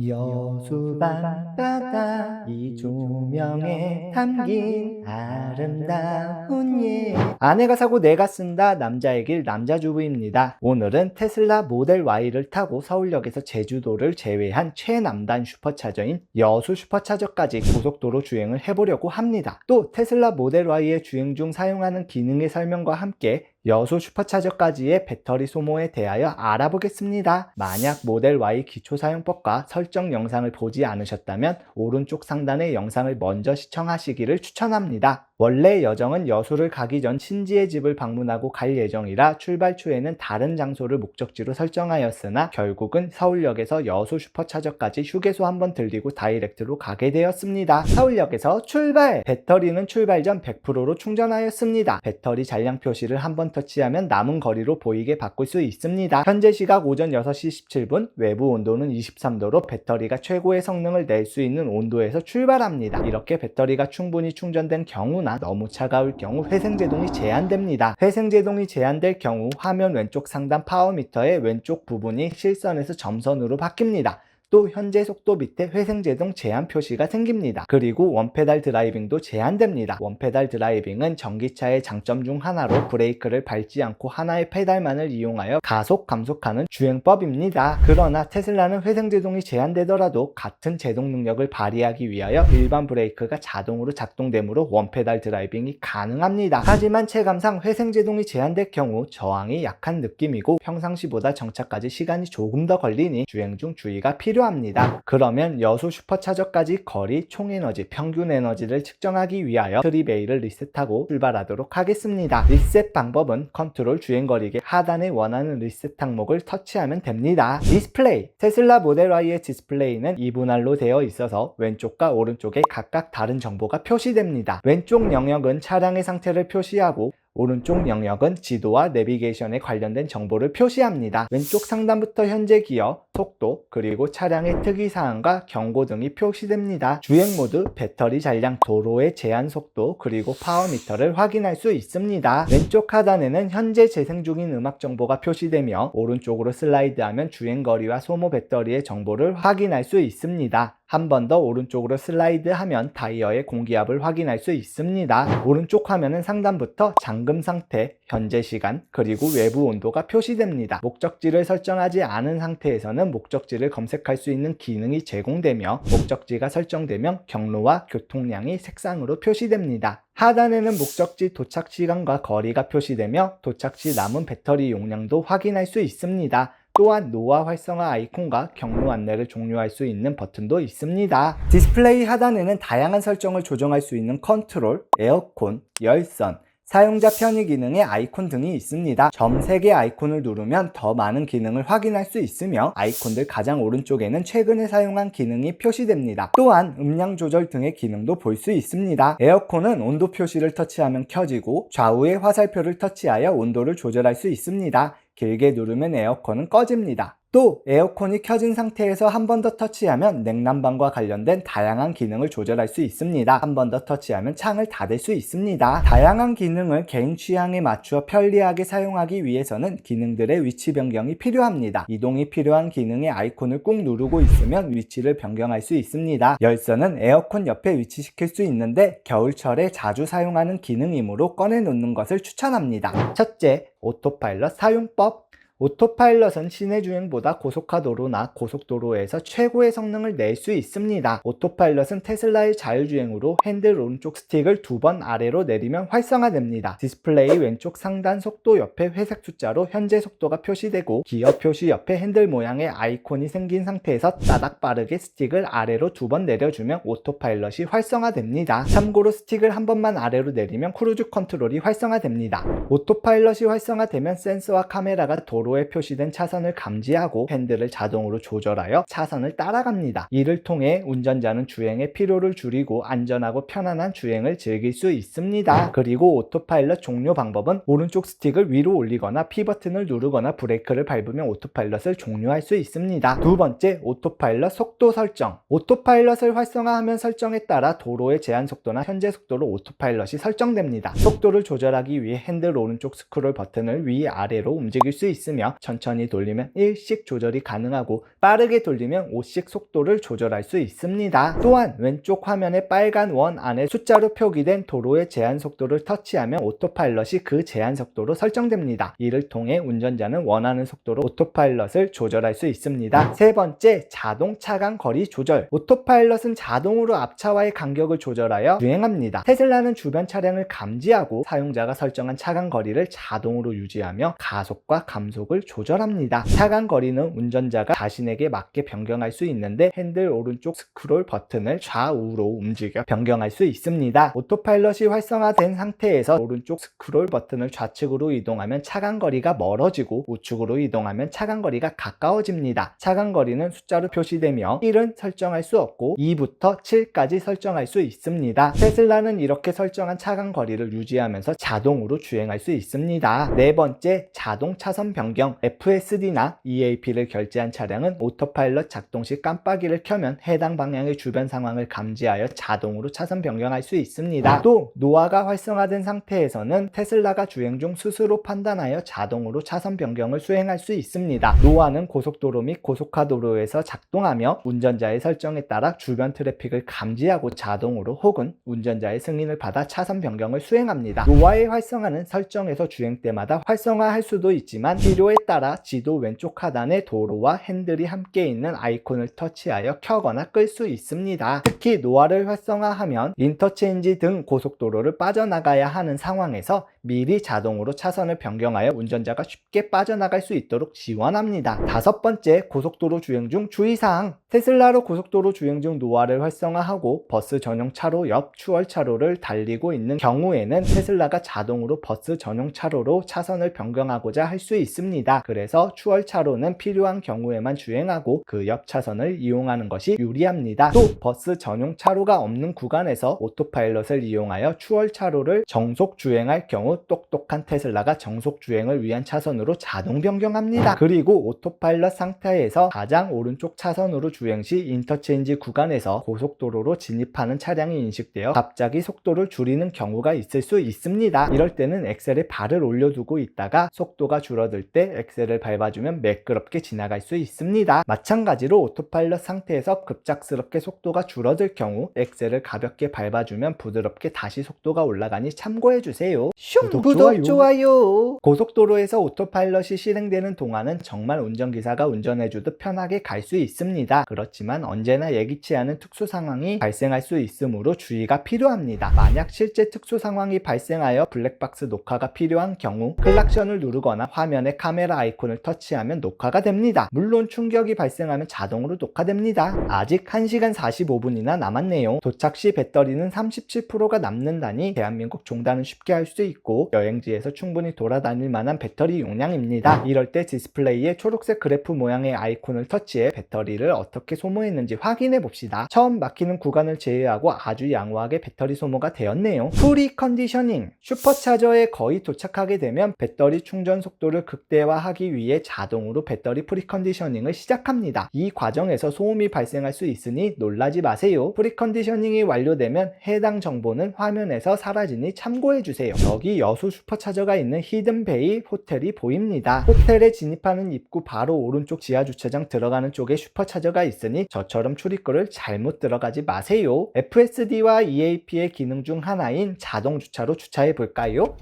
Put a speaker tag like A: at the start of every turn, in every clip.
A: 여수 밤바다 이 조명에 담긴 아름다운 예. 아내가 사고 내가 쓴다 남자의 길 남자주부입니다. 오늘은 테슬라 모델 Y를 타고 서울역에서 제주도를 제외한 최남단 슈퍼차저인 여수 슈퍼차저까지 고속도로 주행을 해보려고 합니다. 또 테슬라 모델 Y의 주행 중 사용하는 기능의 설명과 함께 여수 슈퍼차저까지의 배터리 소모에 대하여 알아보겠습니다. 만약 모델 Y 기초사용법과 설정 영상을 보지 않으셨다면 오른쪽 상단의 영상을 먼저 시청하시기를 추천합니다. 원래 여정은 여수를 가기 전 친지의 집을 방문하고 갈 예정이라 출발 초에는 다른 장소를 목적지로 설정하였으나 결국은 서울역에서 여수 슈퍼차저까지 휴게소 한번 들리고 다이렉트로 가게 되었습니다. 서울역에서 출발! 배터리는 출발 전 100%로 충전하였습니다. 배터리 잔량 표시를 한번 터치하면 남은 거리로 보이게 바꿀 수 있습니다. 현재 시각 오전 6시 17분, 외부 온도는 23도로 배터리가 최고의 성능을 낼 수 있는 온도에서 출발합니다. 이렇게 배터리가 충분히 충전된 경우나 너무 차가울 경우 회생제동이 제한됩니다. 회생제동이 제한될 경우 화면 왼쪽 상단 파워미터의 왼쪽 부분이 실선에서 점선으로 바뀝니다. 또 현재 속도 밑에 회생제동 제한 표시가 생깁니다. 그리고 원페달 드라이빙도 제한됩니다. 원페달 드라이빙은 전기차의 장점 중 하나로 브레이크를 밟지 않고 하나의 페달만을 이용하여 가속, 감속하는 주행법입니다. 그러나 테슬라는 회생제동이 제한되더라도 같은 제동 능력을 발휘하기 위하여 일반 브레이크가 자동으로 작동되므로 원페달 드라이빙이 가능합니다. 하지만 체감상 회생제동이 제한될 경우 저항이 약한 느낌이고 평상시보다 정차까지 시간이 조금 더 걸리니 주행 중 주의가 필요합니다. 그러면 여수 슈퍼차저까지 거리 총에너지, 평균 에너지를 측정하기 위하여 트립 A를 리셋하고 출발하도록 하겠습니다. 리셋 방법은 컨트롤 주행거리계 하단에 원하는 리셋 항목을 터치하면 됩니다. 디스플레이! 테슬라 모델 Y의 디스플레이는 2분할로 되어 있어서 왼쪽과 오른쪽에 각각 다른 정보가 표시됩니다. 왼쪽 영역은 차량의 상태를 표시하고 오른쪽 영역은 지도와 내비게이션에 관련된 정보를 표시합니다. 왼쪽 상단부터 현재 기어, 속도, 그리고 차량의 특이사항과 경고 등이 표시됩니다. 주행 모드, 배터리 잔량, 도로의 제한 속도, 그리고 파워미터를 확인할 수 있습니다. 왼쪽 하단에는 현재 재생 중인 음악 정보가 표시되며 오른쪽으로 슬라이드하면 주행거리와 소모 배터리의 정보를 확인할 수 있습니다. 한 번 더 오른쪽으로 슬라이드하면 타이어의 공기압을 확인할 수 있습니다. 오른쪽 화면은 상단부터 잠금 상태, 현재 시간, 그리고 외부 온도가 표시됩니다. 목적지를 설정하지 않은 상태에서는 목적지를 검색할 수 있는 기능이 제공되며 목적지가 설정되면 경로와 교통량이 색상으로 표시됩니다. 하단에는 목적지 도착 시간과 거리가 표시되며 도착 시 남은 배터리 용량도 확인할 수 있습니다. 또한 노화 활성화 아이콘과 경로 안내를 종료할 수 있는 버튼도 있습니다. 디스플레이 하단에는 다양한 설정을 조정할 수 있는 컨트롤, 에어컨, 열선, 사용자 편의 기능의 아이콘 등이 있습니다. 점 3개 아이콘을 누르면 더 많은 기능을 확인할 수 있으며 아이콘들 가장 오른쪽에는 최근에 사용한 기능이 표시됩니다. 또한 음량 조절 등의 기능도 볼 수 있습니다. 에어컨은 온도 표시를 터치하면 켜지고 좌우의 화살표를 터치하여 온도를 조절할 수 있습니다. 길게 누르면 에어컨은 꺼집니다. 또 에어컨이 켜진 상태에서 한 번 더 터치하면 냉난방과 관련된 다양한 기능을 조절할 수 있습니다. 한 번 더 터치하면 창을 닫을 수 있습니다. 다양한 기능을 개인 취향에 맞추어 편리하게 사용하기 위해서는 기능들의 위치 변경이 필요합니다. 이동이 필요한 기능의 아이콘을 꾹 누르고 있으면 위치를 변경할 수 있습니다. 열선은 에어컨 옆에 위치시킬 수 있는데 겨울철에 자주 사용하는 기능이므로 꺼내 놓는 것을 추천합니다. 첫째, 오토파일럿 사용법. 오토파일럿은 시내 주행보다 고속화 도로나 고속도로에서 최고의 성능을 낼 수 있습니다. 오토파일럿은 테슬라의 자율주행으로 핸들 오른쪽 스틱을 2번 아래로 내리면 활성화됩니다. 디스플레이 왼쪽 상단 속도 옆에 회색 숫자로 현재 속도가 표시되고 기어 표시 옆에 핸들 모양의 아이콘이 생긴 상태에서 따닥 빠르게 스틱을 아래로 2번 내려주면 오토파일럿이 활성화됩니다. 참고로 스틱을 한 번만 아래로 내리면 크루즈 컨트롤이 활성화됩니다. 오토파일럿이 활성화되면 센서와 카메라가 도로에 표시된 차선을 감지하고 핸들을 자동으로 조절하여 차선을 따라갑니다. 이를 통해 운전자는 주행의 피로를 줄이고 안전하고 편안한 주행을 즐길 수 있습니다. 그리고 오토파일럿 종료 방법은 오른쪽 스틱을 위로 올리거나 P 버튼을 누르거나 브레이크를 밟으면 오토파일럿을 종료할 수 있습니다. 두 번째, 오토파일럿 속도 설정. 오토파일럿을 활성화하면 설정에 따라 도로의 제한 속도나 현재 속도로 오토파일럿이 설정됩니다. 속도를 조절하기 위해 핸들 오른쪽 스크롤 버튼을 위아래로 움직일 수 있으며 있으며 천천히 돌리면 1씩 조절이 가능하고 빠르게 돌리면 5씩 속도를 조절할 수 있습니다. 또한 왼쪽 화면의 빨간 원 안에 숫자로 표기된 도로의 제한 속도를 터치하면 오토파일럿이 그 제한 속도로 설정됩니다. 이를 통해 운전자는 원하는 속도로 오토파일럿을 조절할 수 있습니다. 세 번째, 자동 차간 거리 조절. 오토파일럿은 자동으로 앞차와의 간격을 조절하여 주행합니다. 테슬라는 주변 차량을 감지하고 사용자가 설정한 차간 거리를 자동으로 유지하며 가속과 감속을 조절합니다. 차간 거리는 운전자가 자신에게 맞게 변경할 수 있는데 핸들 오른쪽 스크롤 버튼을 좌우로 움직여 변경할 수 있습니다. 오토파일럿이 활성화된 상태에서 오른쪽 스크롤 버튼을 좌측으로 이동하면 차간 거리가 멀어지고 우측으로 이동하면 차간 거리가 가까워집니다. 차간 거리는 숫자로 표시되며 1은 설정할 수 없고 2부터 7까지 설정할 수 있습니다. 테슬라는 이렇게 설정한 차간 거리를 유지하면서 자동으로 주행할 수 있습니다. 네 번째, 자동 차선 변경. FSD나 EAP를 결제한 차량은 오토파일럿 작동 시 깜빡이를 켜면 해당 방향의 주변 상황을 감지하여 자동으로 차선 변경할 수 있습니다. 또 노아가 활성화된 상태에서는 테슬라가 주행 중 스스로 판단하여 자동으로 차선 변경을 수행할 수 있습니다. 노아는 고속도로 및 고속화도로에서 작동하며 운전자의 설정에 따라 주변 트래픽을 감지하고 자동으로 혹은 운전자의 승인을 받아 차선 변경을 수행합니다. 노아의 활성화는 설정에서 주행 때마다 활성화할 수도 있지만 필요에 따라 지도 왼쪽 하단에 도로와 핸들이 함께 있는 아이콘을 터치하여 켜거나 끌 수 있습니다. 특히 노아를 활성화하면 인터체인지 등 고속도로를 빠져나가야 하는 상황에서 미리 자동으로 차선을 변경하여 운전자가 쉽게 빠져나갈 수 있도록 지원합니다. 다섯 번째, 고속도로 주행 중 주의사항. 테슬라로 고속도로 주행 중 노아를 활성화하고 버스 전용 차로 옆 추월 차로를 달리고 있는 경우에는 테슬라가 자동으로 버스 전용 차로로 차선을 변경하고자 할 수 있습니다. 그래서 추월 차로는 필요한 경우에만 주행하고 그 옆 차선을 이용하는 것이 유리합니다. 또 버스 전용 차로가 없는 구간에서 오토파일럿을 이용하여 추월 차로를 정속 주행할 경우 똑똑한 테슬라가 정속 주행을 위한 차선으로 자동 변경합니다. 그리고 오토파일럿 상태에서 가장 오른쪽 차선으로 주행 시 인터체인지 구간에서 고속도로로 진입하는 차량이 인식되어 갑자기 속도를 줄이는 경우가 있을 수 있습니다. 이럴 때는 엑셀에 발을 올려두고 있다가 속도가 줄어들 때 엑셀을 밟아주면 매끄럽게 지나갈 수 있습니다. 마찬가지로 오토파일럿 상태에서 급작스럽게 속도가 줄어들 경우 엑셀을 가볍게 밟아주면 부드럽게 다시 속도가 올라가니 참고해주세요. 구독, 좋아요. 고속도로에서 오토파일럿이 실행되는 동안은 정말 운전기사가 운전해주듯 편하게 갈 수 있습니다. 그렇지만 언제나 예기치 않은 특수 상황이 발생할 수 있으므로 주의가 필요합니다. 만약 실제 특수 상황이 발생하여 블랙박스 녹화가 필요한 경우 클락션을 누르거나 화면에 카메라 아이콘을 터치하면 녹화가 됩니다. 물론 충격이 발생하면 자동으로 녹화됩니다. 아직 1시간 45분이나 남았네요. 도착 시 배터리는 37%가 남는다니 대한민국 종단은 쉽게 할 수 있고 여행지에서 충분히 돌아다닐 만한 배터리 용량입니다. 이럴 때 디스플레이에 초록색 그래프 모양의 아이콘을 터치해 배터리를 어떻게 소모했는지 확인해 봅시다. 처음 막히는 구간을 제외하고 아주 양호하게 배터리 소모가 되었네요. 프리컨디셔닝. 슈퍼차저에 거의 도착하게 되면 배터리 충전 속도를 극대화하기 위해 자동으로 배터리 프리컨디셔닝을 시작합니다. 이 과정에서 소음이 발생할 수 있으니 놀라지 마세요. 프리컨디셔닝이 완료되면 해당 정보는 화면에서 사라지니 참고해 주세요. 여기 여수 슈퍼차저가 있는 히든베이 호텔이 보입니다. 호텔에 진입하는 입구 바로 오른쪽 지하주차장 들어가는 쪽에 슈퍼차저가 있으니 저처럼 출입구를 잘못 들어가지 마세요. FSD와 EAP의 기능 중 하나인 자동주차로 주차해 볼까요?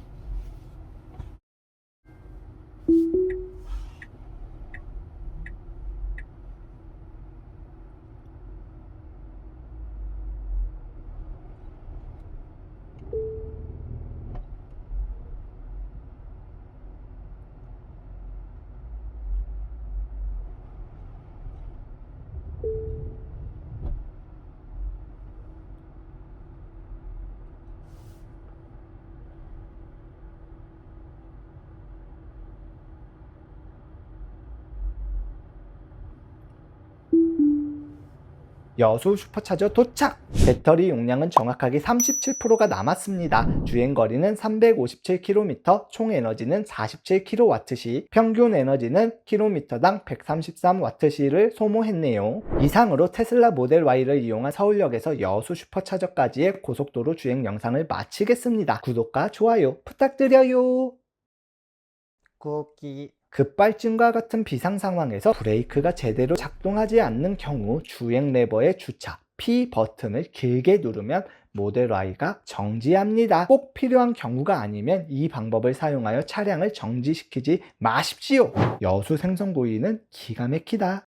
A: 여수 슈퍼차저 도착! 배터리 용량은 정확하게 37%가 남았습니다. 주행거리는 357km, 총 에너지는 47kWh, 평균 에너지는 km당 133Wh를 소모했네요. 이상으로 테슬라 모델 Y를 이용한 서울역에서 여수 슈퍼차저까지의 고속도로 주행 영상을 마치겠습니다. 구독과 좋아요 부탁드려요. 급발진과 같은 비상 상황에서 브레이크가 제대로 작동하지 않는 경우 주행 레버의 주차 P 버튼을 길게 누르면 모델 Y가 정지합니다. 꼭 필요한 경우가 아니면 이 방법을 사용하여 차량을 정지시키지 마십시오. 여수 생선 구이는 기가 막히다.